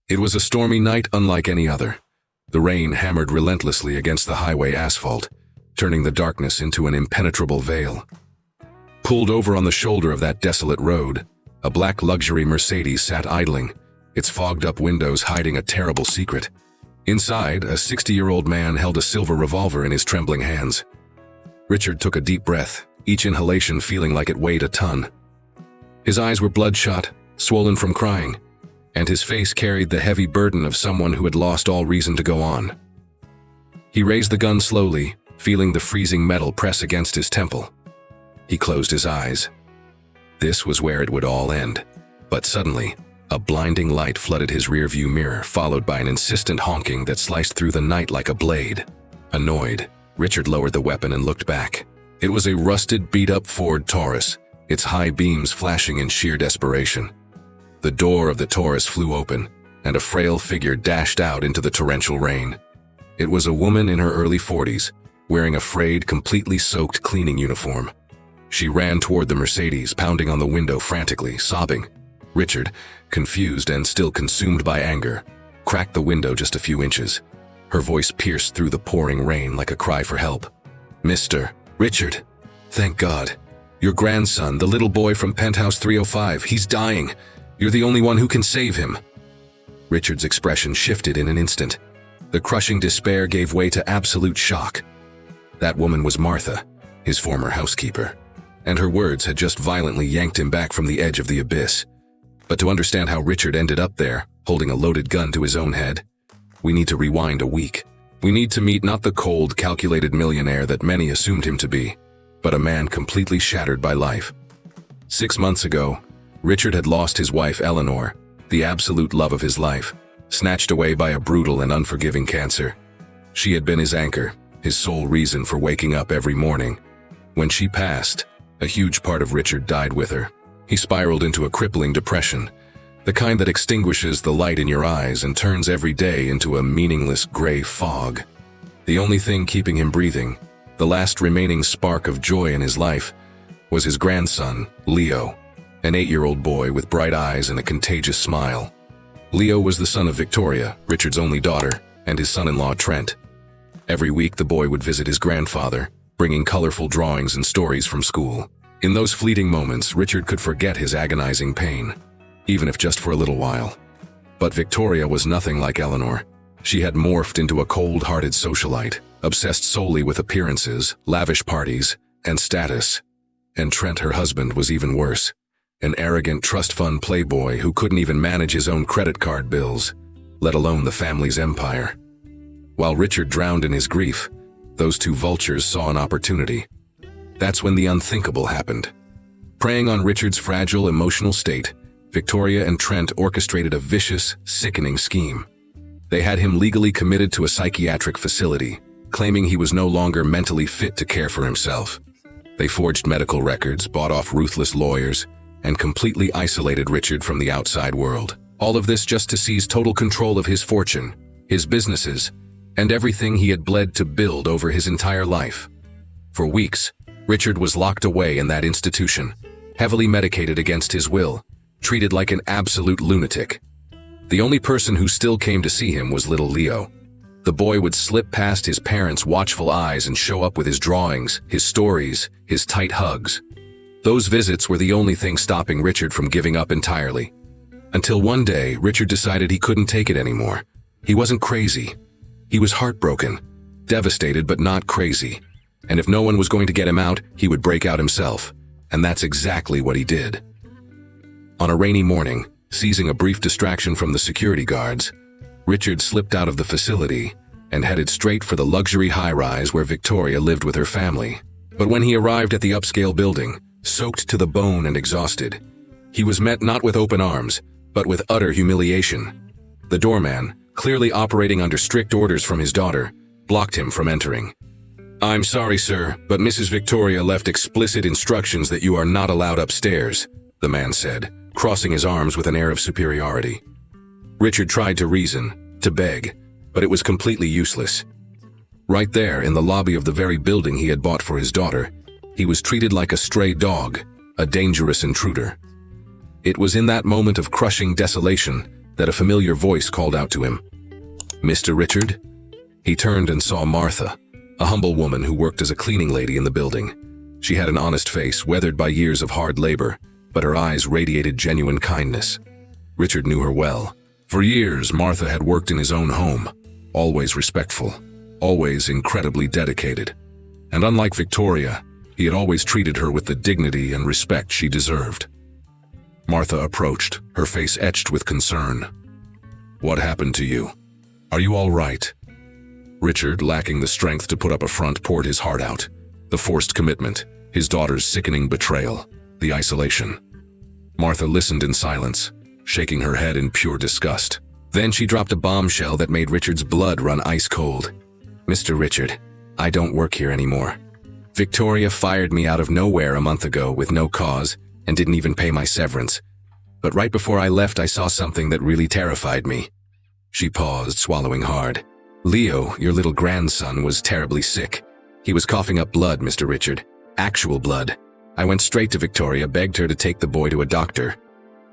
It was a stormy night unlike any other. The rain hammered relentlessly against the highway asphalt, turning the darkness into an impenetrable veil. Pulled over on the shoulder of that desolate road, a black luxury Mercedes sat idling, its fogged-up windows hiding a terrible secret. Inside, a 60-year-old man held a silver revolver in his trembling hands. Richard took a deep breath, each inhalation feeling like it weighed a ton. His eyes were bloodshot, swollen from crying, and his face carried the heavy burden of someone who had lost all reason to go on. He raised the gun slowly, feeling the freezing metal press against his temple. He closed his eyes. This was where it would all end. But suddenly, a blinding light flooded his rearview mirror, followed by an insistent honking that sliced through the night like a blade. Annoyed, Richard lowered the weapon and looked back. It was a rusted, beat-up Ford Taurus, its high beams flashing in sheer desperation. The door of the Taurus flew open, and a frail figure dashed out into the torrential rain. It was a woman in her early 40s, wearing a frayed, completely soaked cleaning uniform. She ran toward the Mercedes, pounding on the window frantically, sobbing. Richard, confused and still consumed by anger, cracked the window just a few inches. Her voice pierced through the pouring rain like a cry for help. "Mr. Richard, thank God. Your grandson, the little boy from Penthouse 305, he's dying. You're the only one who can save him." Richard's expression shifted in an instant. The crushing despair gave way to absolute shock. That woman was Martha, his former housekeeper, and her words had just violently yanked him back from the edge of the abyss. But to understand how Richard ended up there, holding a loaded gun to his own head, we need to rewind a week. We need to meet not the cold, calculated millionaire that many assumed him to be, but a man completely shattered by life. 6 months ago, Richard had lost his wife Eleanor, the absolute love of his life, snatched away by a brutal and unforgiving cancer. She had been his anchor, his sole reason for waking up every morning. When she passed, a huge part of Richard died with her. He spiraled into a crippling depression, the kind that extinguishes the light in your eyes and turns every day into a meaningless gray fog. The only thing keeping him breathing, the last remaining spark of joy in his life, was his grandson, Leo, an 8-year-old boy with bright eyes and a contagious smile. Leo was the son of Victoria, Richard's only daughter, and his son-in-law Trent. Every week the boy would visit his grandfather, bringing colorful drawings and stories from school. In those fleeting moments, Richard could forget his agonizing pain, even if just for a little while. But Victoria was nothing like Eleanor. She had morphed into a cold-hearted socialite, obsessed solely with appearances, lavish parties, and status. And Trent, her husband, was even worse. An arrogant trust fund playboy who couldn't even manage his own credit card bills, let alone the family's empire. While Richard drowned in his grief, those two vultures saw an opportunity. That's when the unthinkable happened. Preying on Richard's fragile emotional state, Victoria and Trent orchestrated a vicious, sickening scheme. They had him legally committed to a psychiatric facility, claiming he was no longer mentally fit to care for himself. They forged medical records, bought off ruthless lawyers, and completely isolated Richard from the outside world. All of this just to seize total control of his fortune, his businesses, and everything he had bled to build over his entire life. For weeks, Richard was locked away in that institution, heavily medicated against his will, treated like an absolute lunatic. The only person who still came to see him was little Leo. The boy would slip past his parents' watchful eyes and show up with his drawings, his stories, his tight hugs. Those visits were the only thing stopping Richard from giving up entirely. Until one day, Richard decided he couldn't take it anymore. He wasn't crazy. He was heartbroken, devastated but not crazy. And if no one was going to get him out, he would break out himself. And that's exactly what he did. On a rainy morning, seizing a brief distraction from the security guards, Richard slipped out of the facility and headed straight for the luxury high-rise where Victoria lived with her family. But when he arrived at the upscale building, soaked to the bone and exhausted, he was met not with open arms, but with utter humiliation. The doorman, clearly operating under strict orders from his daughter, blocked him from entering. "I'm sorry, sir, but Mrs. Victoria left explicit instructions that you are not allowed upstairs," the man said, crossing his arms with an air of superiority. Richard tried to reason, to beg, but it was completely useless. Right there, in the lobby of the very building he had bought for his daughter, he was treated like a stray dog, a dangerous intruder. It was in that moment of crushing desolation that a familiar voice called out to him. "Mr. Richard?" He turned and saw Martha, a humble woman who worked as a cleaning lady in the building. She had an honest face, weathered by years of hard labor, but her eyes radiated genuine kindness. Richard knew her well. For years, Martha had worked in his own home, always respectful, always incredibly dedicated. And unlike Victoria, he had always treated her with the dignity and respect she deserved. Martha approached, her face etched with concern. "What happened to you? Are you all right?" Richard, lacking the strength to put up a front, poured his heart out. The forced commitment, his daughter's sickening betrayal, the isolation. Martha listened in silence, shaking her head in pure disgust. Then she dropped a bombshell that made Richard's blood run ice cold. "Mr. Richard, I don't work here anymore. Victoria fired me out of nowhere a month ago with no cause and didn't even pay my severance. But right before I left, I saw something that really terrified me." She paused, swallowing hard. "Leo, your little grandson, was terribly sick. He was coughing up blood, Mr. Richard. Actual blood. I went straight to Victoria, begged her to take the boy to a doctor.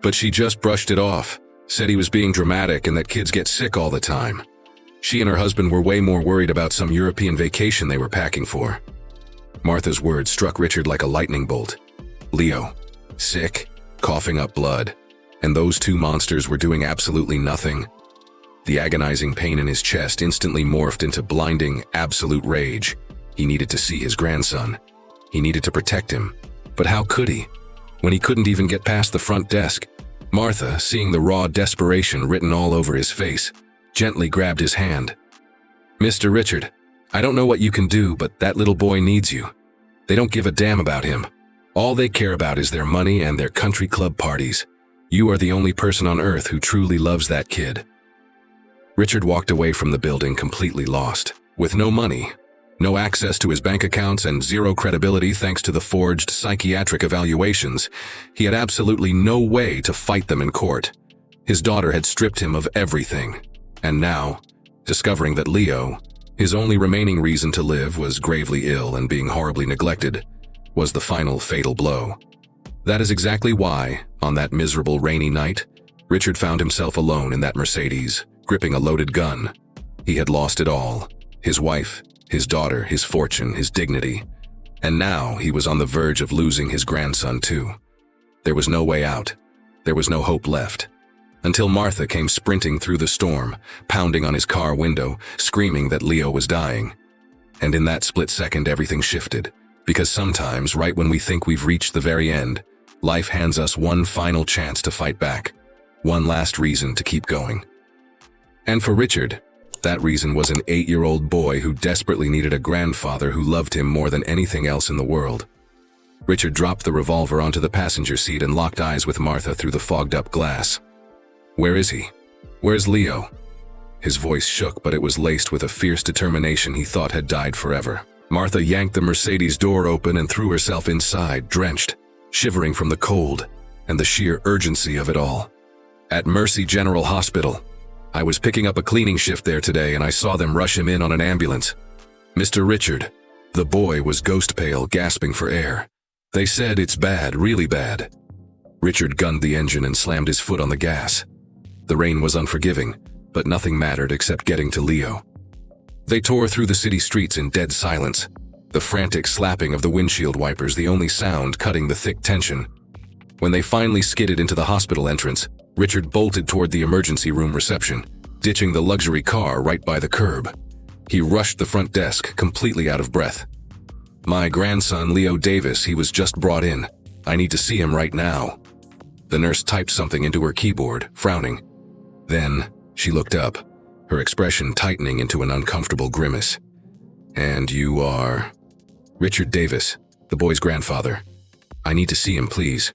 But she just brushed it off, said he was being dramatic and that kids get sick all the time. She and her husband were way more worried about some European vacation they were packing for." Martha's words struck Richard like a lightning bolt. Leo, sick, coughing up blood, and those two monsters were doing absolutely nothing. The agonizing pain in his chest instantly morphed into blinding, absolute rage. He needed to see his grandson. He needed to protect him. But how could he, when he couldn't even get past the front desk? Martha, seeing the raw desperation written all over his face, gently grabbed his hand. "Mr. Richard, I don't know what you can do, but that little boy needs you. They don't give a damn about him. All they care about is their money and their country club parties. You are the only person on earth who truly loves that kid." Richard walked away from the building completely lost. With no money, no access to his bank accounts, and zero credibility thanks to the forged psychiatric evaluations, he had absolutely no way to fight them in court. His daughter had stripped him of everything. And now, discovering that Leo, his only remaining reason to live, was gravely ill and being horribly neglected, was the final fatal blow. That is exactly why, on that miserable rainy night, Richard found himself alone in that Mercedes, gripping a loaded gun. He had lost it all: his wife, his daughter, his fortune, his dignity. And now he was on the verge of losing his grandson too. There was no way out. There was no hope left. Until Martha came sprinting through the storm, pounding on his car window, screaming that Leo was dying. And in that split second, everything shifted. Because sometimes, right when we think we've reached the very end, life hands us one final chance to fight back. One last reason to keep going. And for Richard, that reason was an 8-year-old boy who desperately needed a grandfather who loved him more than anything else in the world. Richard dropped the revolver onto the passenger seat and locked eyes with Martha through the fogged-up glass. "Where is he? Where's Leo?" His voice shook, but it was laced with a fierce determination he thought had died forever. Martha yanked the Mercedes door open and threw herself inside, drenched, shivering from the cold and the sheer urgency of it all. "At Mercy General Hospital. I was picking up a cleaning shift there today and I saw them rush him in on an ambulance. Mr. Richard." The boy was ghost pale, gasping for air. "They said it's bad, really bad." Richard gunned the engine and slammed his foot on the gas. The rain was unforgiving, but nothing mattered except getting to Leo. They tore through the city streets in dead silence, the frantic slapping of the windshield wipers the only sound cutting the thick tension. When they finally skidded into the hospital entrance, Richard bolted toward the emergency room reception, ditching the luxury car right by the curb. He rushed the front desk, completely out of breath. "My grandson, Leo Davis, he was just brought in. I need to see him right now." The nurse typed something into her keyboard, frowning. Then, she looked up, her expression tightening into an uncomfortable grimace. "And you are?" "Richard Davis, the boy's grandfather. I need to see him, please."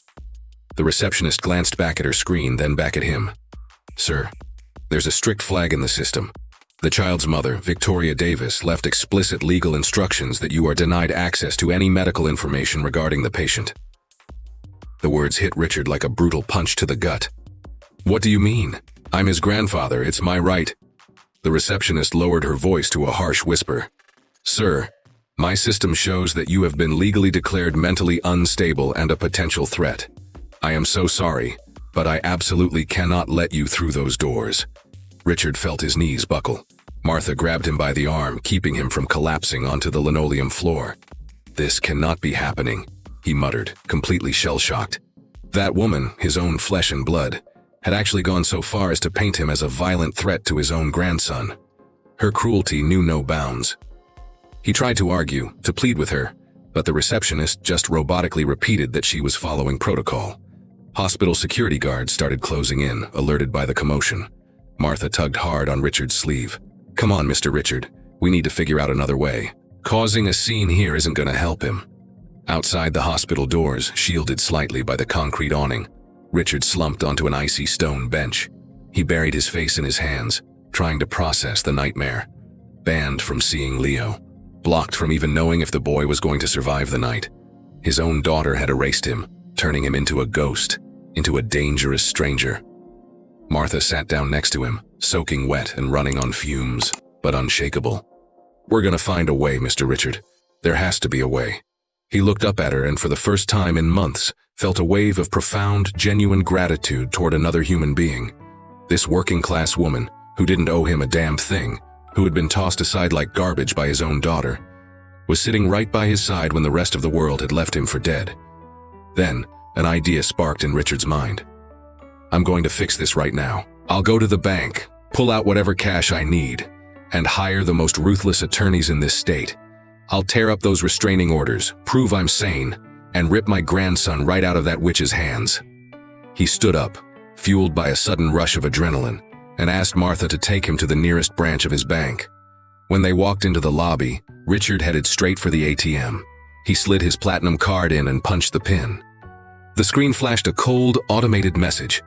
The receptionist glanced back at her screen, then back at him. "Sir, there's a strict flag in the system. The child's mother, Victoria Davis, left explicit legal instructions that you are denied access to any medical information regarding the patient." The words hit Richard like a brutal punch to the gut. "What do you mean? I'm his grandfather, it's my right." The receptionist lowered her voice to a harsh whisper. "Sir, my system shows that you have been legally declared mentally unstable and a potential threat. I am so sorry, but I absolutely cannot let you through those doors." Richard felt his knees buckle. Martha grabbed him by the arm, keeping him from collapsing onto the linoleum floor. "This cannot be happening," he muttered, completely shell-shocked. That woman, his own flesh and blood, had actually gone so far as to paint him as a violent threat to his own grandson. Her cruelty knew no bounds. He tried to argue, to plead with her, but the receptionist just robotically repeated that she was following protocol. Hospital security guards started closing in, alerted by the commotion. Martha tugged hard on Richard's sleeve. "Come on, Mr. Richard. We need to figure out another way. Causing a scene here isn't going to help him." Outside the hospital doors, shielded slightly by the concrete awning, Richard slumped onto an icy stone bench. He buried his face in his hands, trying to process the nightmare. Banned from seeing Leo. Blocked from even knowing if the boy was going to survive the night. His own daughter had erased him, turning him into a ghost, into a dangerous stranger. Martha sat down next to him, soaking wet and running on fumes, but unshakable. "We're gonna find a way, Mr. Richard. There has to be a way." He looked up at her and for the first time in months, felt a wave of profound, genuine gratitude toward another human being. This working-class woman, who didn't owe him a damn thing, who had been tossed aside like garbage by his own daughter, was sitting right by his side when the rest of the world had left him for dead. Then, an idea sparked in Richard's mind. "I'm going to fix this right now. I'll go to the bank, pull out whatever cash I need, and hire the most ruthless attorneys in this state. I'll tear up those restraining orders, prove I'm sane, and rip my grandson right out of that witch's hands." He stood up, fueled by a sudden rush of adrenaline, and asked Martha to take him to the nearest branch of his bank. When they walked into the lobby, Richard headed straight for the ATM. He slid his platinum card in and punched the pin. The screen flashed a cold, automated message.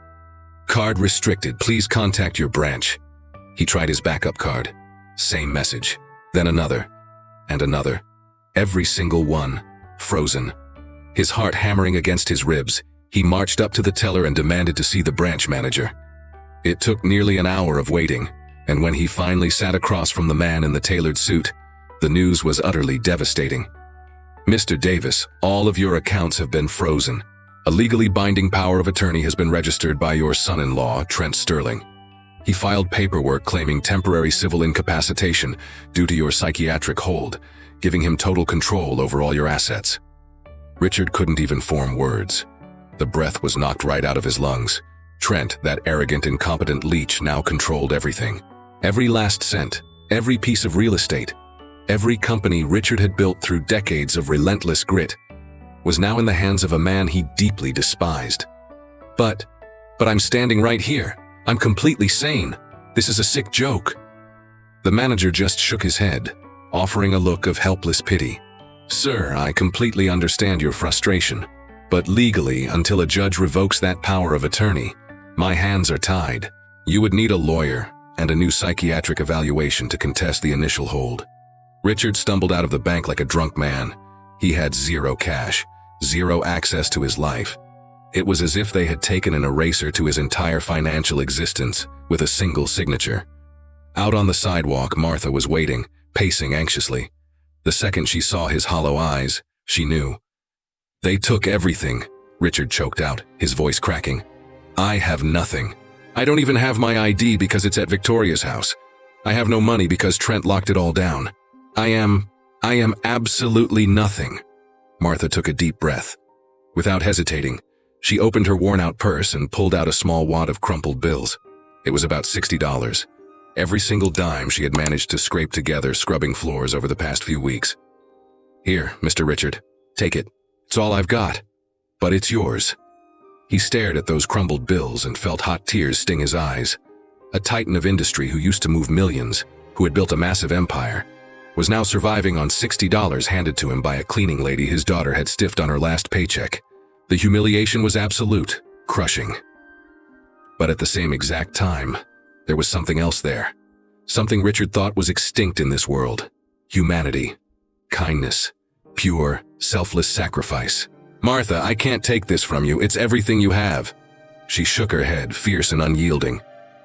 "Card restricted, please contact your branch." He tried his backup card. Same message. Then another. And another. Every single one. Frozen. His heart hammering against his ribs, he marched up to the teller and demanded to see the branch manager. It took nearly an hour of waiting, and when he finally sat across from the man in the tailored suit, the news was utterly devastating. "Mr. Davis, all of your accounts have been frozen. A legally binding power of attorney has been registered by your son-in-law, Trent Sterling. He filed paperwork claiming temporary civil incapacitation due to your psychiatric hold, giving him total control over all your assets." Richard couldn't even form words. The breath was knocked right out of his lungs. Trent, that arrogant, incompetent leech, now controlled everything. Every last cent, every piece of real estate, every company Richard had built through decades of relentless grit, was now in the hands of a man he deeply despised. But I'm standing right here. I'm completely sane. This is a sick joke." The manager just shook his head, offering a look of helpless pity. "Sir, I completely understand your frustration, but legally, until a judge revokes that power of attorney, my hands are tied. You would need a lawyer and a new psychiatric evaluation to contest the initial hold." Richard stumbled out of the bank like a drunk man. He had zero cash, zero access to his life. It was as if they had taken an eraser to his entire financial existence with a single signature. Out on the sidewalk, Martha was waiting, pacing anxiously. The second she saw his hollow eyes, she knew. "They took everything," Richard choked out, his voice cracking. "I have nothing. I don't even have my ID because it's at Victoria's house. I have no money because Trent locked it all down. I am absolutely nothing." Martha took a deep breath. Without hesitating, she opened her worn-out purse and pulled out a small wad of crumpled bills. It was about $60. Every single dime she had managed to scrape together scrubbing floors over the past few weeks. "Here, Mr. Richard, take it. It's all I've got. But it's yours." He stared at those crumbled bills and felt hot tears sting his eyes. A titan of industry who used to move millions, who had built a massive empire, was now surviving on $60 handed to him by a cleaning lady his daughter had stiffed on her last paycheck. The humiliation was absolute, crushing. But at the same exact time, there was something else there. Something Richard thought was extinct in this world. Humanity. Kindness. Pure, selfless sacrifice. "Martha, I can't take this from you. It's everything you have." She shook her head, fierce and unyielding.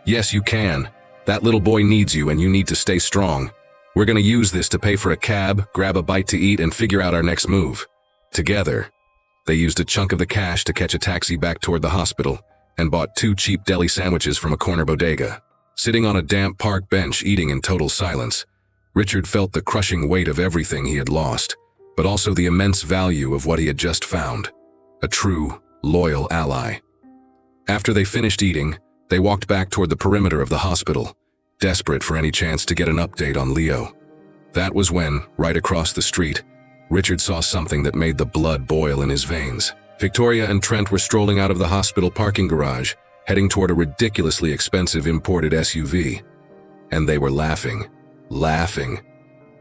"Yes, you can. That little boy needs you and you need to stay strong. We're gonna use this to pay for a cab, grab a bite to eat, and figure out our next move." Together, they used a chunk of the cash to catch a taxi back toward the hospital, and bought 2 cheap deli sandwiches from a corner bodega. Sitting on a damp park bench eating in total silence, Richard felt the crushing weight of everything he had lost, but also the immense value of what he had just found. A true, loyal ally. After they finished eating, they walked back toward the perimeter of the hospital, desperate for any chance to get an update on Leo. That was when, right across the street, Richard saw something that made the blood boil in his veins. Victoria and Trent were strolling out of the hospital parking garage, heading toward a ridiculously expensive imported SUV. And they were laughing.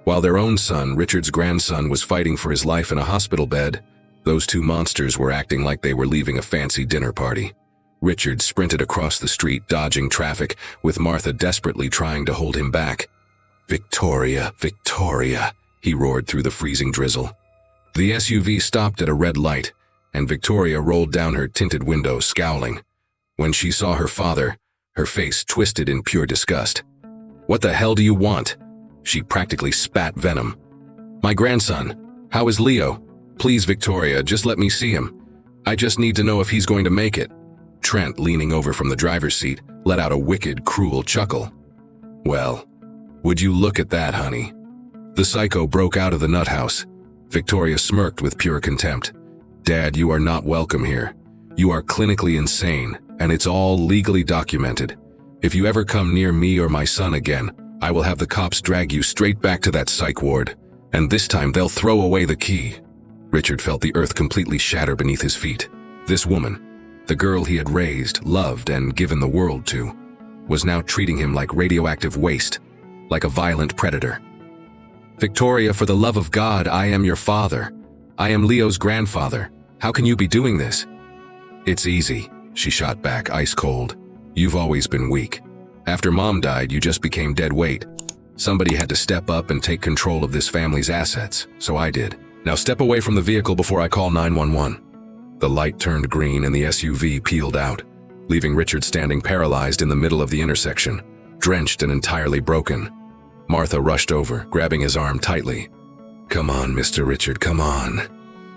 While their own son, Richard's grandson, was fighting for his life in a hospital bed, those 2 monsters were acting like they were leaving a fancy dinner party. Richard sprinted across the street, dodging traffic, with Martha desperately trying to hold him back. "Victoria, Victoria," he roared through the freezing drizzle. The SUV stopped at a red light, and Victoria rolled down her tinted window, scowling. When she saw her father, her face twisted in pure disgust. "What the hell do you want?" She practically spat venom. "My grandson. How is Leo? Please, Victoria, just let me see him. I just need to know if he's going to make it." Trent, leaning over from the driver's seat, let out a wicked, cruel chuckle. "Well, would you look at that, honey?" The psycho broke out of the nut house. Victoria smirked with pure contempt. "Dad, you are not welcome here. You are clinically insane, and it's all legally documented. If you ever come near me or my son again, I will have the cops drag you straight back to that psych ward, and this time they'll throw away the key." Richard felt the earth completely shatter beneath his feet. This woman, the girl he had raised, loved, and given the world to, was now treating him like radioactive waste, like a violent predator. "Victoria, for the love of God, I am your father. I am Leo's grandfather. How can you be doing this?" "It's easy," she shot back, ice cold. "You've always been weak. After Mom died, you just became dead weight. Somebody had to step up and take control of this family's assets, so I did. Now step away from the vehicle before I call 911. The light turned green and the SUV peeled out, leaving Richard standing paralyzed in the middle of the intersection, drenched and entirely broken. Martha rushed over, grabbing his arm tightly. "Come on, Mr. Richard, come on."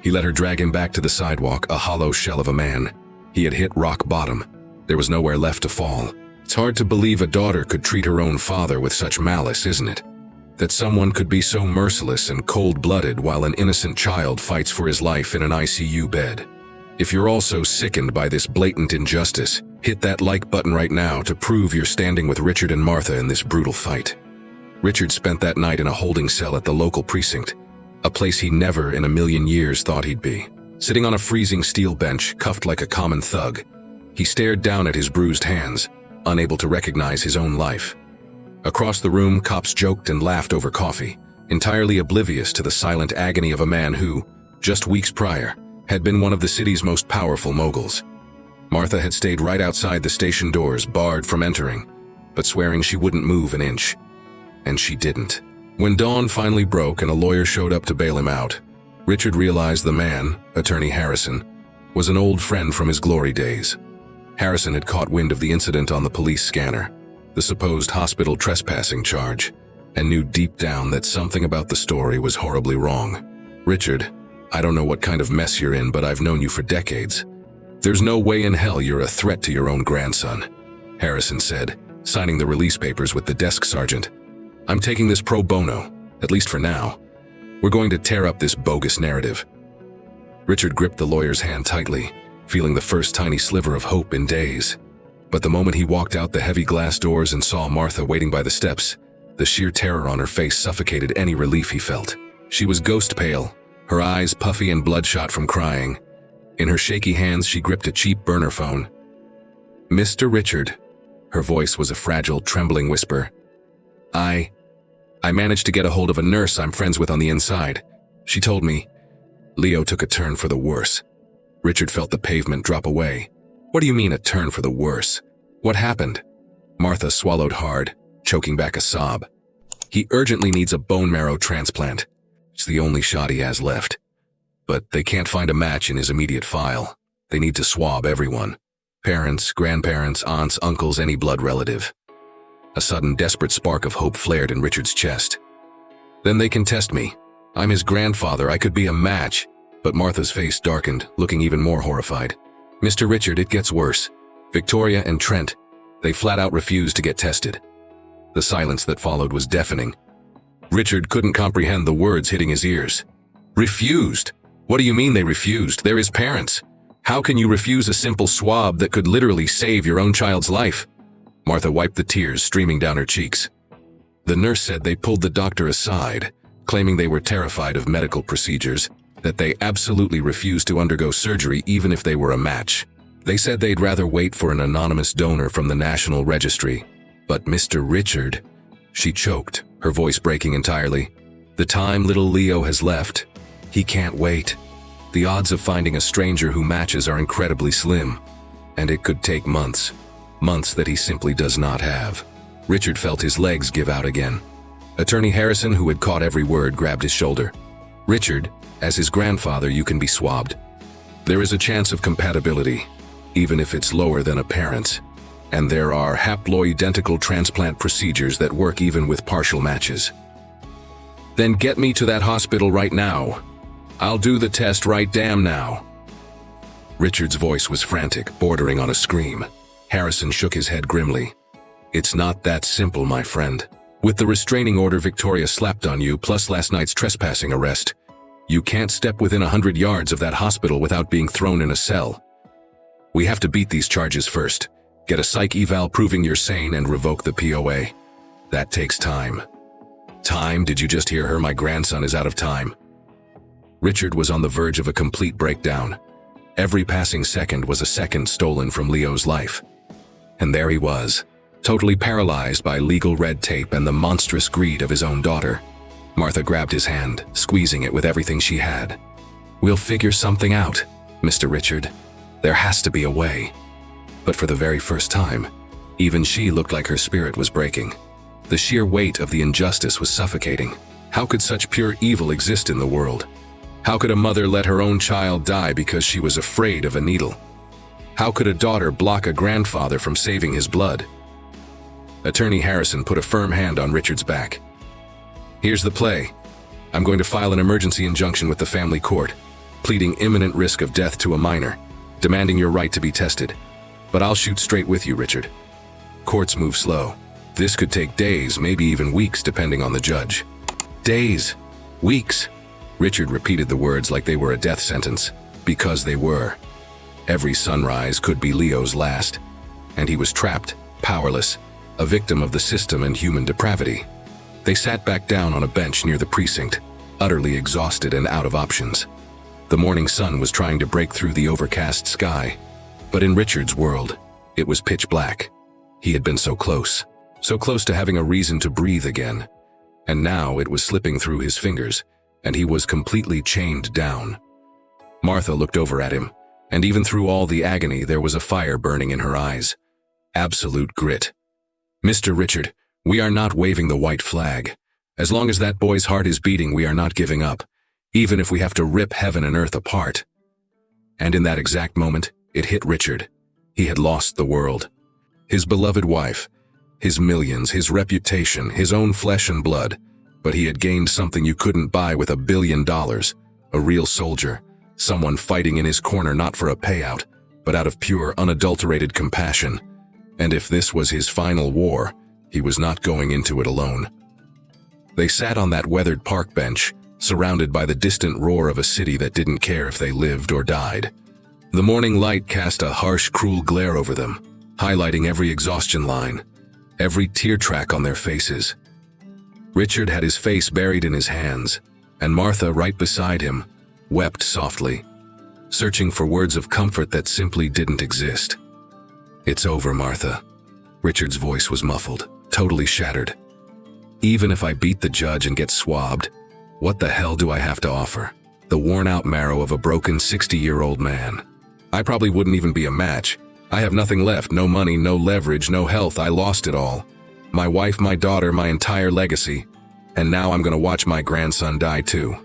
He let her drag him back to the sidewalk, a hollow shell of a man. He had hit rock bottom. There was nowhere left to fall. It's hard to believe a daughter could treat her own father with such malice, isn't it? That someone could be so merciless and cold-blooded while an innocent child fights for his life in an ICU bed. If you're also sickened by this blatant injustice, hit that like button right now to prove you're standing with Richard and Martha in this brutal fight. Richard spent that night in a holding cell at the local precinct, a place he never in a million years thought he'd be. Sitting on a freezing steel bench, cuffed like a common thug, he stared down at his bruised hands, unable to recognize his own life. Across the room, cops joked and laughed over coffee, entirely oblivious to the silent agony of a man who, just weeks prior, had been one of the city's most powerful moguls. Martha had stayed right outside the station doors, barred from entering, but swearing she wouldn't move an inch. And she didn't. When dawn finally broke and a lawyer showed up to bail him out, Richard realized the man, Attorney Harrison, was an old friend from his glory days. Harrison had caught wind of the incident on the police scanner, the supposed hospital trespassing charge, and knew deep down that something about the story was horribly wrong. "Richard, I don't know what kind of mess you're in, but I've known you for decades. There's no way in hell you're a threat to your own grandson," Harrison said, signing the release papers with the desk sergeant. "I'm taking this pro bono, at least for now. We're going to tear up this bogus narrative." Richard gripped the lawyer's hand tightly, feeling the first tiny sliver of hope in days. But the moment he walked out the heavy glass doors and saw Martha waiting by the steps, the sheer terror on her face suffocated any relief he felt. She was ghost pale, her eyes puffy and bloodshot from crying. In her shaky hands, she gripped a cheap burner phone. "Mr. Richard," her voice was a fragile, trembling whisper. I managed to get a hold of a nurse I'm friends with on the inside. She told me Leo took a turn for the worse." Richard felt the pavement drop away. "What do you mean, a turn for the worse? What happened?" Martha swallowed hard, choking back a sob. "He urgently needs a bone marrow transplant. It's the only shot he has left. But they can't find a match in his immediate file. They need to swab everyone. Parents, grandparents, aunts, uncles, any blood relative." A sudden, desperate spark of hope flared in Richard's chest. "Then they can test me. I'm his grandfather, I could be a match." But Martha's face darkened, looking even more horrified. "Mr. Richard, it gets worse. Victoria and Trent, they flat out refused to get tested. The silence that followed was deafening. Richard couldn't comprehend the words hitting his ears. Refused? What do you mean they refused? They're his parents. How can you refuse a simple swab that could literally save your own child's life? Martha wiped the tears streaming down her cheeks. The nurse said they pulled the doctor aside, claiming they were terrified of medical procedures, that they absolutely refused to undergo surgery even if they were a match. They said they'd rather wait for an anonymous donor from the National Registry. But Mr. Richard, she choked, her voice breaking entirely. The time little Leo has left. He can't wait. The odds of finding a stranger who matches are incredibly slim. And it could take months. Months that he simply does not have. Richard felt his legs give out again. Attorney Harrison, who had caught every word, grabbed his shoulder. Richard, as his grandfather, you can be swabbed. There is a chance of compatibility, even if it's lower than a parent's. And there are haploidentical transplant procedures that work even with partial matches. Then get me to that hospital right now. I'll do the test right damn now. Richard's voice was frantic, bordering on a scream. Harrison shook his head grimly. It's not that simple, my friend. With the restraining order Victoria slapped on you, plus last night's trespassing arrest, you can't step within 100 yards of that hospital without being thrown in a cell. We have to beat these charges first. Get a psych eval proving you're sane and revoke the POA. That takes time. Time? Did you just hear her? My grandson is out of time. Richard was on the verge of a complete breakdown. Every passing second was a second stolen from Leo's life. And there he was, totally paralyzed by legal red tape and the monstrous greed of his own daughter. Martha grabbed his hand, squeezing it with everything she had. We'll figure something out, Mr. Richard. There has to be a way. But for the very first time, even she looked like her spirit was breaking. The sheer weight of the injustice was suffocating. How could such pure evil exist in the world? How could a mother let her own child die because she was afraid of a needle? How could a daughter block a grandfather from saving his blood? Attorney Harrison put a firm hand on Richard's back. Here's the play. I'm going to file an emergency injunction with the family court, pleading imminent risk of death to a minor, demanding your right to be tested. But I'll shoot straight with you, Richard. Courts move slow. This could take days, maybe even weeks, depending on the judge. Days. Weeks. Richard repeated the words like they were a death sentence, because they were. Every sunrise could be Leo's last, and he was trapped, powerless, a victim of the system and human depravity. They sat back down on a bench near the precinct, utterly exhausted and out of options. The morning sun was trying to break through the overcast sky, but in Richard's world, it was pitch black. He had been so close to having a reason to breathe again, and now it was slipping through his fingers, and he was completely chained down. Martha looked over at him, and even through all the agony there was a fire burning in her eyes. Absolute grit. Mr. Richard, we are not waving the white flag. As long as that boy's heart is beating, we are not giving up, even if we have to rip heaven and earth apart. And in that exact moment, it hit Richard. He had lost the world. His beloved wife, his millions, his reputation, his own flesh and blood. But he had gained something you couldn't buy with $1 billion. A real soldier. Someone fighting in his corner not for a payout, but out of pure, unadulterated compassion. And if this was his final war, he was not going into it alone. They sat on that weathered park bench, surrounded by the distant roar of a city that didn't care if they lived or died. The morning light cast a harsh, cruel glare over them, highlighting every exhaustion line, every tear track on their faces. Richard had his face buried in his hands, and Martha, right beside him, wept softly, searching for words of comfort that simply didn't exist. It's over, Martha. Richard's voice was muffled, totally shattered. Even if I beat the judge and get swabbed, what the hell do I have to offer? The worn-out marrow of a broken 60-year-old man. I probably wouldn't even be a match. I have nothing left, no money, no leverage, no health. I lost it all. My wife, my daughter, my entire legacy. And now I'm gonna watch my grandson die too.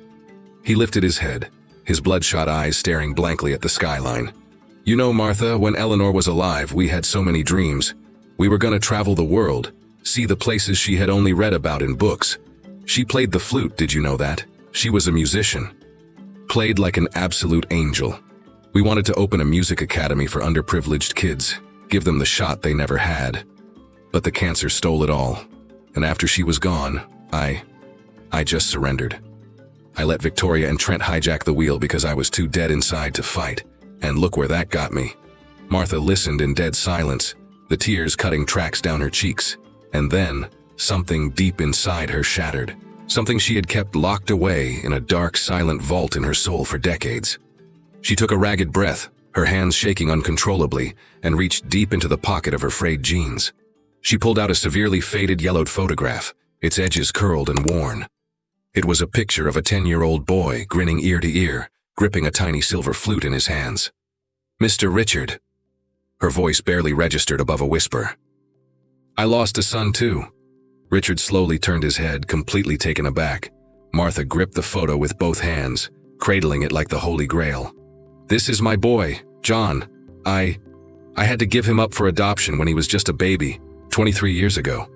He lifted his head, his bloodshot eyes staring blankly at the skyline. You know, Martha, when Eleanor was alive, we had so many dreams. We were gonna travel the world, see the places she had only read about in books. She played the flute, did you know that? She was a musician. Played like an absolute angel. We wanted to open a music academy for underprivileged kids, give them the shot they never had. But the cancer stole it all. And after she was gone, I just surrendered. I let Victoria and Trent hijack the wheel because I was too dead inside to fight. And look where that got me. Martha listened in dead silence, the tears cutting tracks down her cheeks. And then, something deep inside her shattered. Something she had kept locked away in a dark, silent vault in her soul for decades. She took a ragged breath, her hands shaking uncontrollably, and reached deep into the pocket of her frayed jeans. She pulled out a severely faded yellowed photograph, its edges curled and worn. It was a picture of a 10-year-old boy grinning ear to ear, gripping a tiny silver flute in his hands. "Mr. Richard." Her voice barely registered above a whisper. "I lost a son too." Richard slowly turned his head, completely taken aback. Martha gripped the photo with both hands, cradling it like the Holy Grail. "This is my boy, John. I had to give him up for adoption when he was just a baby, 23 years ago."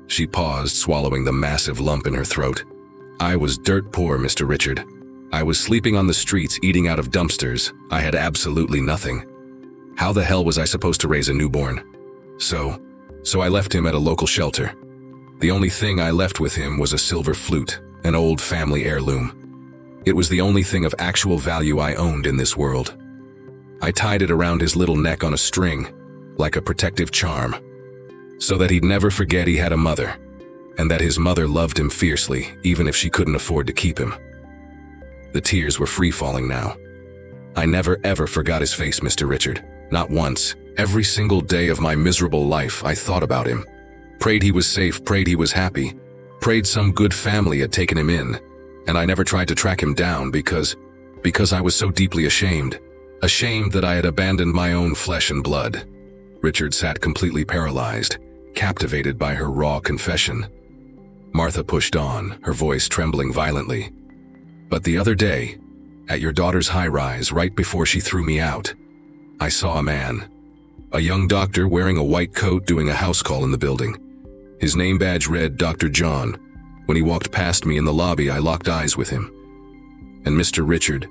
She paused, swallowing the massive lump in her throat. "I was dirt poor, Mr. Richard. I was sleeping on the streets, eating out of dumpsters. I had absolutely nothing. How the hell was I supposed to raise a newborn? So I left him at a local shelter. The only thing I left with him was a silver flute, an old family heirloom. It was the only thing of actual value I owned in this world. I tied it around his little neck on a string, like a protective charm, so that he'd never forget he had a mother, and that his mother loved him fiercely, even if she couldn't afford to keep him." The tears were free-falling now. "I never ever forgot his face, Mr. Richard. Not once. Every single day of my miserable life, I thought about him. Prayed he was safe, prayed he was happy, prayed some good family had taken him in, and I never tried to track him down because I was so deeply ashamed. Ashamed that I had abandoned my own flesh and blood." Richard sat completely paralyzed, captivated by her raw confession. Martha pushed on, her voice trembling violently. "But the other day, at your daughter's high-rise, right before she threw me out, I saw a man. A young doctor wearing a white coat doing a house call in the building. His name badge read Dr. John. When he walked past me in the lobby, I locked eyes with him. And Mr. Richard..."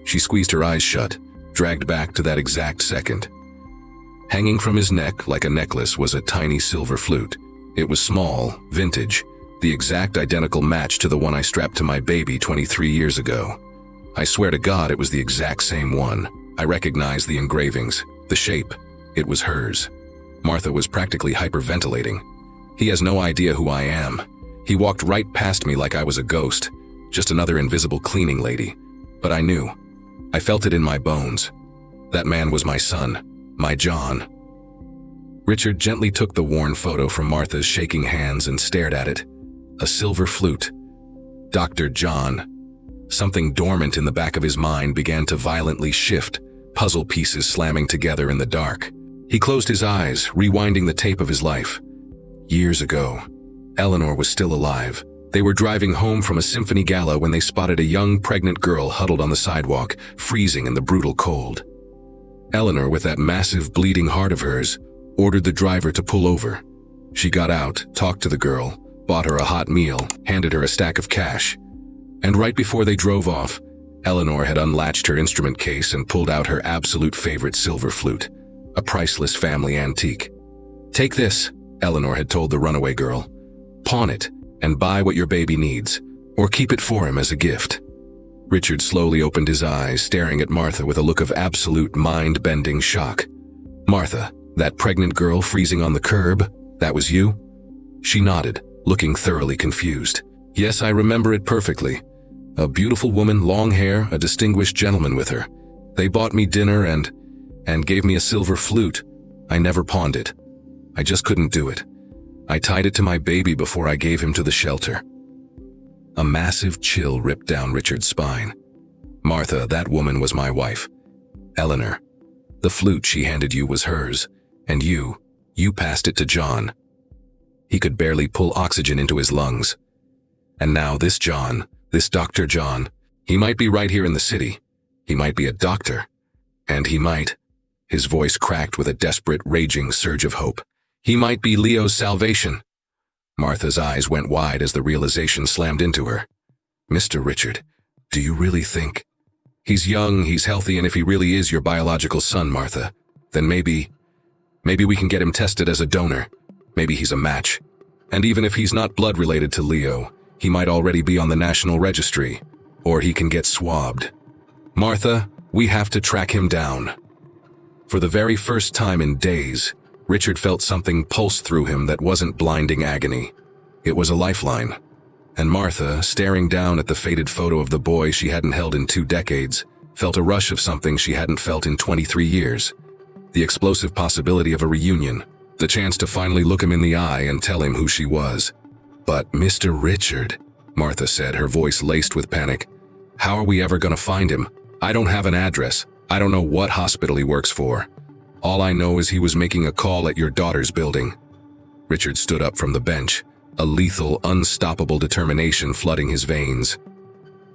She squeezed her eyes shut, dragged back to that exact second. Hanging from his neck like a necklace was a tiny silver flute. It was small, vintage, the exact identical match to the one I strapped to my baby 23 years ago. I swear to God it was the exact same one. I recognized the engravings, the shape. It was hers. Martha was practically hyperventilating. "He has no idea who I am. He walked right past me like I was a ghost, just another invisible cleaning lady. But I knew. I felt it in my bones. That man was my son, my John." Richard gently took the worn photo from Martha's shaking hands and stared at it. A silver flute. Dr. John. Something dormant in the back of his mind began to violently shift, puzzle pieces slamming together in the dark. He closed his eyes, rewinding the tape of his life. Years ago, Eleanor was still alive. They were driving home from a symphony gala when they spotted a young, pregnant girl huddled on the sidewalk, freezing in the brutal cold. Eleanor, with that massive, bleeding heart of hers, ordered the driver to pull over. She got out, talked to the girl, bought her a hot meal, handed her a stack of cash. And right before they drove off, Eleanor had unlatched her instrument case and pulled out her absolute favorite silver flute, a priceless family antique. "Take this," Eleanor had told the runaway girl. "Pawn it and buy what your baby needs, or keep it for him as a gift." Richard slowly opened his eyes, staring at Martha with a look of absolute mind-bending shock. "Martha, that pregnant girl freezing on the curb, that was you?" She nodded, looking thoroughly confused. "Yes, I remember it perfectly. A beautiful woman, long hair, a distinguished gentleman with her. They bought me dinner and gave me a silver flute. I never pawned it. I just couldn't do it. I tied it to my baby before I gave him to the shelter." A massive chill ripped down Richard's spine. "Martha, that woman was my wife. Eleanor. The flute she handed you was hers, and you passed it to John." He could barely pull oxygen into his lungs. "And now this John, this Dr. John, he might be right here in the city. He might be a doctor. And he might..." His voice cracked with a desperate, raging surge of hope. "He might be Leo's salvation." Martha's eyes went wide as the realization slammed into her. "Mr. Richard, do you really think..." "He's young, he's healthy, and if he really is your biological son, Martha, then maybe Maybe we can get him tested as a donor. Maybe he's a match. And even if he's not blood related to Leo, he might already be on the national registry. Or he can get swabbed. Martha, we have to track him down. For the very first time in days, Richard felt something pulse through him that wasn't blinding agony. It was a lifeline. And Martha, staring down at the faded photo of the boy she hadn't held in 2 decades, felt a rush of something she hadn't felt in 23 years. The explosive possibility of a reunion, the chance to finally look him in the eye and tell him who she was. But Mr. Richard, Martha said, her voice laced with panic. How are we ever going to find him? I don't have an address. I don't know what hospital he works for. All I know is he was making a call at your daughter's building. Richard stood up from the bench, a lethal, unstoppable determination flooding his veins.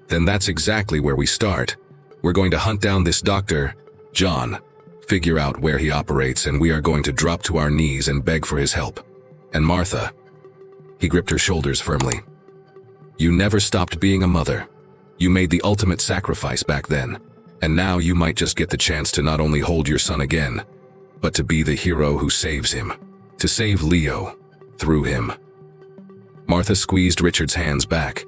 Then that's exactly where we start. We're going to hunt down this doctor, John, figure out where he operates, and we are going to drop to our knees and beg for his help. And Martha, he gripped her shoulders firmly. You never stopped being a mother. You made the ultimate sacrifice back then, and now you might just get the chance to not only hold your son again, but to be the hero who saves him, to save Leo, through him. Martha squeezed Richard's hands back,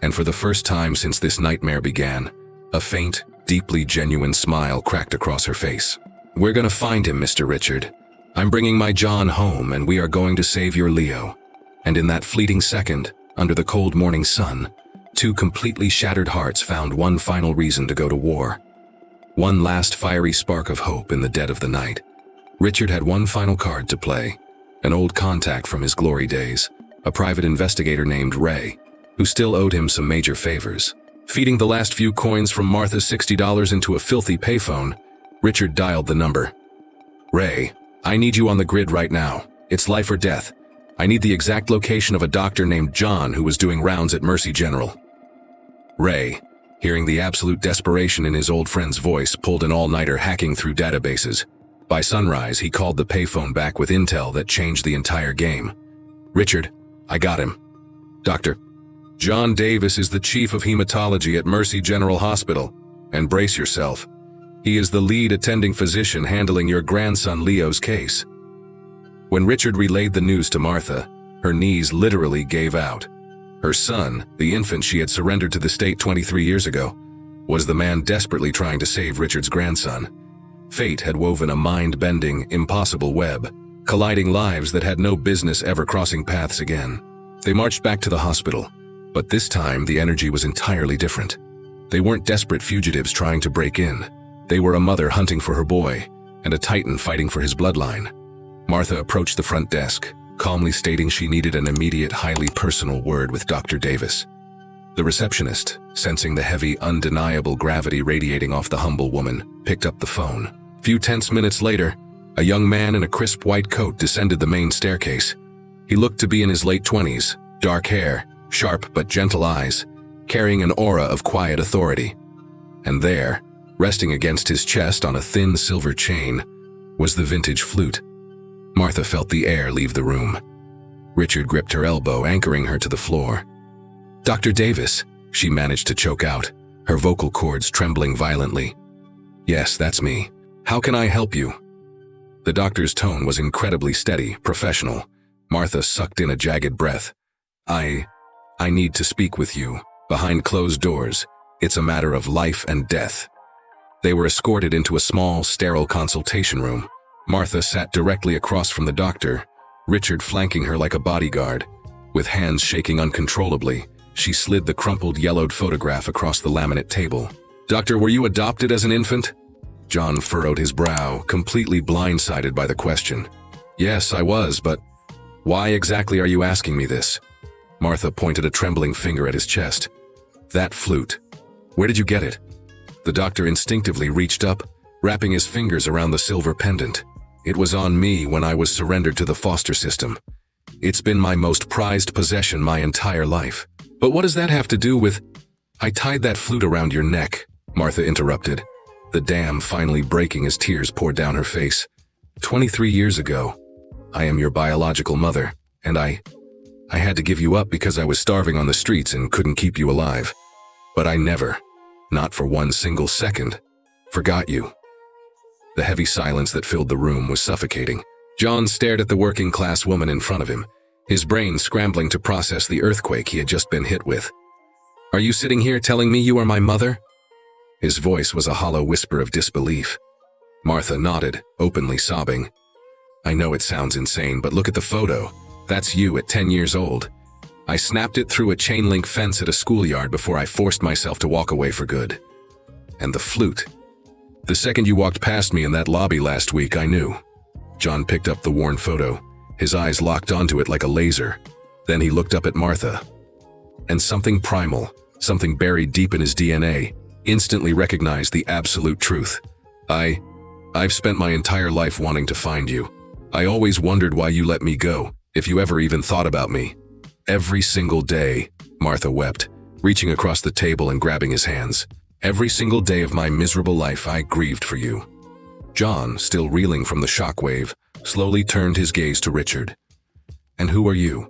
and for the first time since this nightmare began, a faint, deeply genuine smile cracked across her face. We're gonna find him, Mr. Richard. I'm bringing my John home, and we are going to save your Leo. And in that fleeting second, under the cold morning sun, 2 completely shattered hearts found one final reason to go to war. One last fiery spark of hope in the dead of the night. Richard had one final card to play, an old contact from his glory days, a private investigator named Ray, who still owed him some major favors. Feeding the last few coins from Martha's $60 into a filthy payphone, Richard dialed the number. Ray, I need you on the grid right now. It's life or death. I need the exact location of a doctor named John who was doing rounds at Mercy General. Ray, hearing the absolute desperation in his old friend's voice, pulled an all-nighter hacking through databases. By sunrise, he called the payphone back with intel that changed the entire game. Richard, I got him. Doctor, John Davis is the chief of hematology at Mercy General Hospital. And brace yourself. He is the lead attending physician handling your grandson Leo's case. When Richard relayed the news to Martha, her knees literally gave out. Her son, the infant she had surrendered to the state 23 years ago, was the man desperately trying to save Richard's grandson. Fate had woven a mind-bending, impossible web, colliding lives that had no business ever crossing paths again. They marched back to the hospital, but this time the energy was entirely different. They weren't desperate fugitives trying to break in. They were a mother hunting for her boy, and a titan fighting for his bloodline. Martha approached the front desk, calmly stating she needed an immediate, highly personal word with Dr. Davis. The receptionist, sensing the heavy, undeniable gravity radiating off the humble woman, picked up the phone. Few tense minutes later, a young man in a crisp white coat descended the main staircase. He looked to be in his late 20s, dark hair, sharp but gentle eyes, carrying an aura of quiet authority. And there, resting against his chest on a thin silver chain, was the vintage flute. Martha felt the air leave the room. Richard gripped her elbow, anchoring her to the floor. Dr. Davis, she managed to choke out, her vocal cords trembling violently. Yes, that's me. How can I help you? The doctor's tone was incredibly steady, professional. Martha sucked in a jagged breath. I need to speak with you. Behind closed doors. It's a matter of life and death. They were escorted into a small, sterile consultation room. Martha sat directly across from the doctor, Richard flanking her like a bodyguard. With hands shaking uncontrollably, she slid the crumpled, yellowed photograph across the laminate table. Doctor, were you adopted as an infant? John furrowed his brow, completely blindsided by the question. Yes, I was, but why exactly are you asking me this? Martha pointed a trembling finger at his chest. That flute. Where did you get it? The doctor instinctively reached up, wrapping his fingers around the silver pendant. It was on me when I was surrendered to the foster system. It's been my most prized possession my entire life. But what does that have to do with... I tied that flute around your neck, Martha interrupted, the dam finally breaking as tears poured down her face. 23 years ago, I am your biological mother, and I had to give you up because I was starving on the streets and couldn't keep you alive. But I never, not for one single second, forgot you. The heavy silence that filled the room was suffocating. John stared at the working-class woman in front of him, his brain scrambling to process the earthquake he had just been hit with. "Are you sitting here telling me you are my mother?" His voice was a hollow whisper of disbelief. Martha nodded, openly sobbing. "I know it sounds insane, but look at the photo. That's you at 10 years old. I snapped it through a chain-link fence at a schoolyard before I forced myself to walk away for good. And the flute. The second you walked past me in that lobby last week, I knew." John picked up the worn photo, his eyes locked onto it like a laser. Then he looked up at Martha. And something primal, something buried deep in his DNA, instantly recognized the absolute truth. I've spent my entire life wanting to find you. I always wondered why you let me go, if you ever even thought about me. Every single day," Martha wept, reaching across the table and grabbing his hands. "Every single day of my miserable life I grieved for you." John, still reeling from the shockwave, slowly turned his gaze to Richard. "And who are you?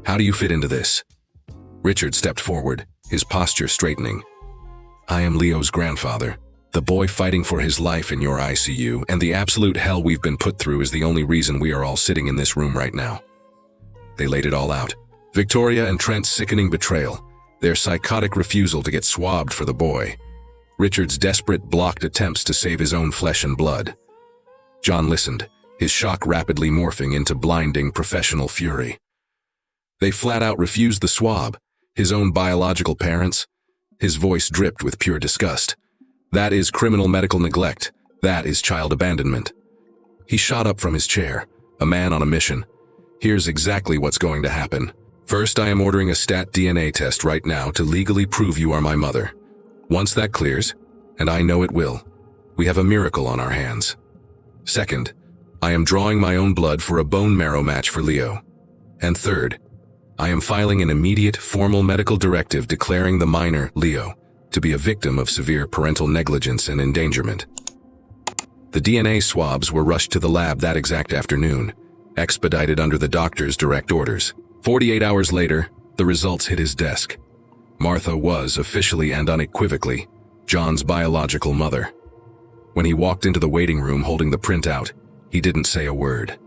How do you fit into this?" Richard stepped forward, his posture straightening. "I am Leo's grandfather. The boy fighting for his life in your ICU, and the absolute hell we've been put through is the only reason we are all sitting in this room right now." They laid it all out. Victoria and Trent's sickening betrayal, their psychotic refusal to get swabbed for the boy, Richard's desperate, blocked attempts to save his own flesh and blood. John listened, his shock rapidly morphing into blinding professional fury. They flat out refused the swab, his own biological parents. His voice dripped with pure disgust. "That is criminal medical neglect. That is child abandonment." He shot up from his chair, a man on a mission. "Here's exactly what's going to happen. First, I am ordering a stat DNA test right now to legally prove you are my mother. Once that clears, and I know it will, we have a miracle on our hands. Second, I am drawing my own blood for a bone marrow match for Leo. And third, I am filing an immediate formal medical directive declaring the minor, Leo, to be a victim of severe parental negligence and endangerment." The DNA swabs were rushed to the lab that exact afternoon, expedited under the doctor's direct orders. 48 hours later, the results hit his desk. Martha was, officially and unequivocally, John's biological mother. When he walked into the waiting room holding the printout, he didn't say a word.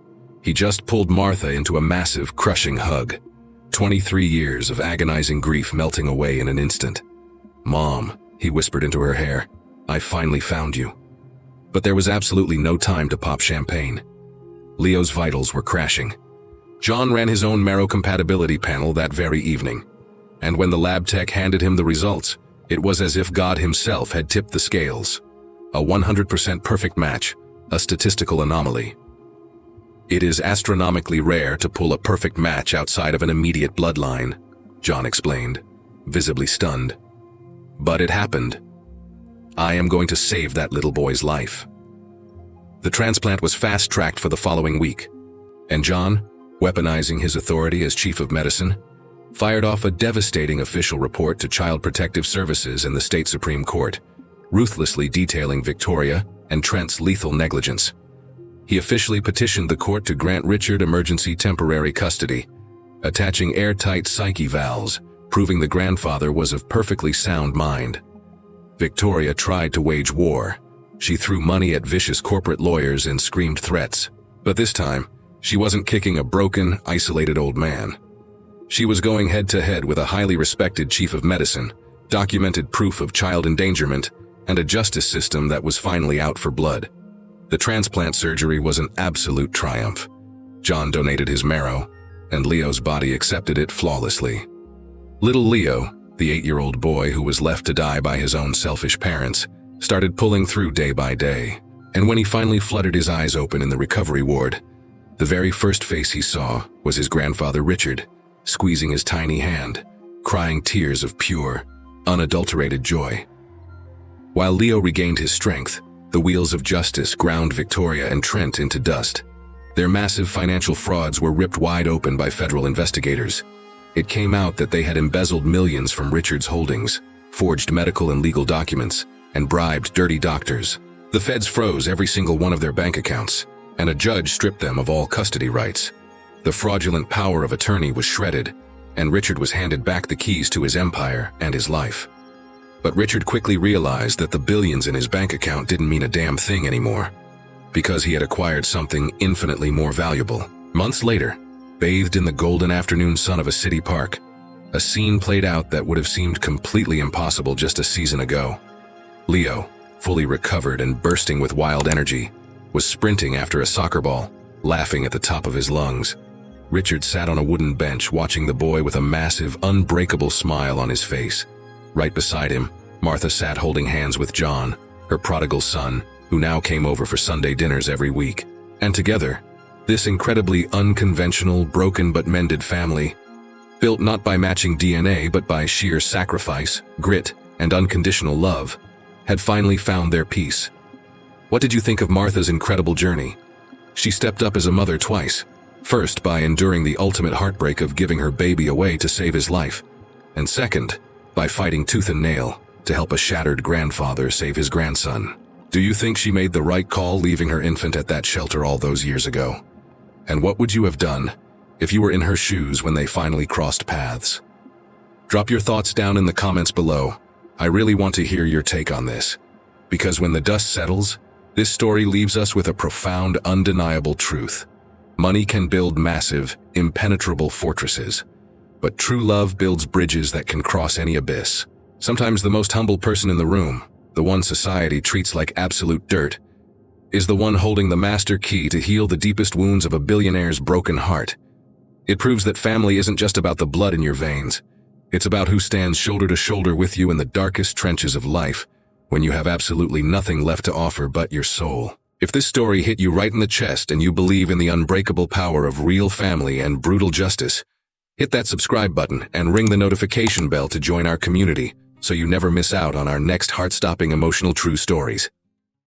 He just pulled Martha into a massive, crushing hug. 23 years of agonizing grief melting away in an instant. "Mom," he whispered into her hair, "I finally found you." But there was absolutely no time to pop champagne. Leo's vitals were crashing. John ran his own marrow compatibility panel that very evening. And when the lab tech handed him the results, it was as if God himself had tipped the scales. A 100% perfect match, a statistical anomaly. "It is astronomically rare to pull a perfect match outside of an immediate bloodline," John explained, visibly stunned. "But it happened. I am going to save that little boy's life." The transplant was fast-tracked for the following week, and John, weaponizing his authority as chief of medicine, fired off a devastating official report to Child Protective Services and the state Supreme Court, ruthlessly detailing Victoria and Trent's lethal negligence. He officially petitioned the court to grant Richard emergency temporary custody, attaching airtight psyche valves, proving the grandfather was of perfectly sound mind. Victoria tried to wage war. She threw money at vicious corporate lawyers and screamed threats. But this time, she wasn't kicking a broken, isolated old man. She was going head-to-head with a highly respected chief of medicine, documented proof of child endangerment, and a justice system that was finally out for blood. The transplant surgery was an absolute triumph. John donated his marrow, and Leo's body accepted it flawlessly. Little Leo, the 8-year-old boy who was left to die by his own selfish parents, started pulling through day by day. And when he finally fluttered his eyes open in the recovery ward, the very first face he saw was his grandfather Richard, squeezing his tiny hand, crying tears of pure, unadulterated joy. While Leo regained his strength, the wheels of justice ground Victoria and Trent into dust. Their massive financial frauds were ripped wide open by federal investigators. It came out that they had embezzled millions from Richard's holdings, forged medical and legal documents, and bribed dirty doctors. The feds froze every single one of their bank accounts, and a judge stripped them of all custody rights. The fraudulent power of attorney was shredded, and Richard was handed back the keys to his empire and his life. But Richard quickly realized that the billions in his bank account didn't mean a damn thing anymore. because he had acquired something infinitely more valuable. Months later, bathed in the golden afternoon sun of a city park, a scene played out that would have seemed completely impossible just a season ago. Leo, fully recovered and bursting with wild energy, was sprinting after a soccer ball, laughing at the top of his lungs. Richard sat on a wooden bench watching the boy with a massive, unbreakable smile on his face. Right beside him, Martha sat holding hands with John, her prodigal son, who now came over for Sunday dinners every week. And together, this incredibly unconventional, broken but mended family, built not by matching DNA but by sheer sacrifice, grit, and unconditional love, had finally found their peace. What did you think of Martha's incredible journey? She stepped up as a mother twice. First, by enduring the ultimate heartbreak of giving her baby away to save his life, and second, by fighting tooth and nail to help a shattered grandfather save his grandson. Do you think she made the right call leaving her infant at that shelter all those years ago? And what would you have done if you were in her shoes when they finally crossed paths? Drop your thoughts down in the comments below. I really want to hear your take on this, because when the dust settles, this story leaves us with a profound, undeniable truth. Money can build massive, impenetrable fortresses, but true love builds bridges that can cross any abyss. Sometimes the most humble person in the room, the one society treats like absolute dirt, is the one holding the master key to heal the deepest wounds of a billionaire's broken heart. It proves that family isn't just about the blood in your veins. It's about who stands shoulder to shoulder with you in the darkest trenches of life, when you have absolutely nothing left to offer but your soul. If this story hit you right in the chest and you believe in the unbreakable power of real family and brutal justice, hit that subscribe button and ring the notification bell to join our community so you never miss out on our next heart-stopping emotional true stories.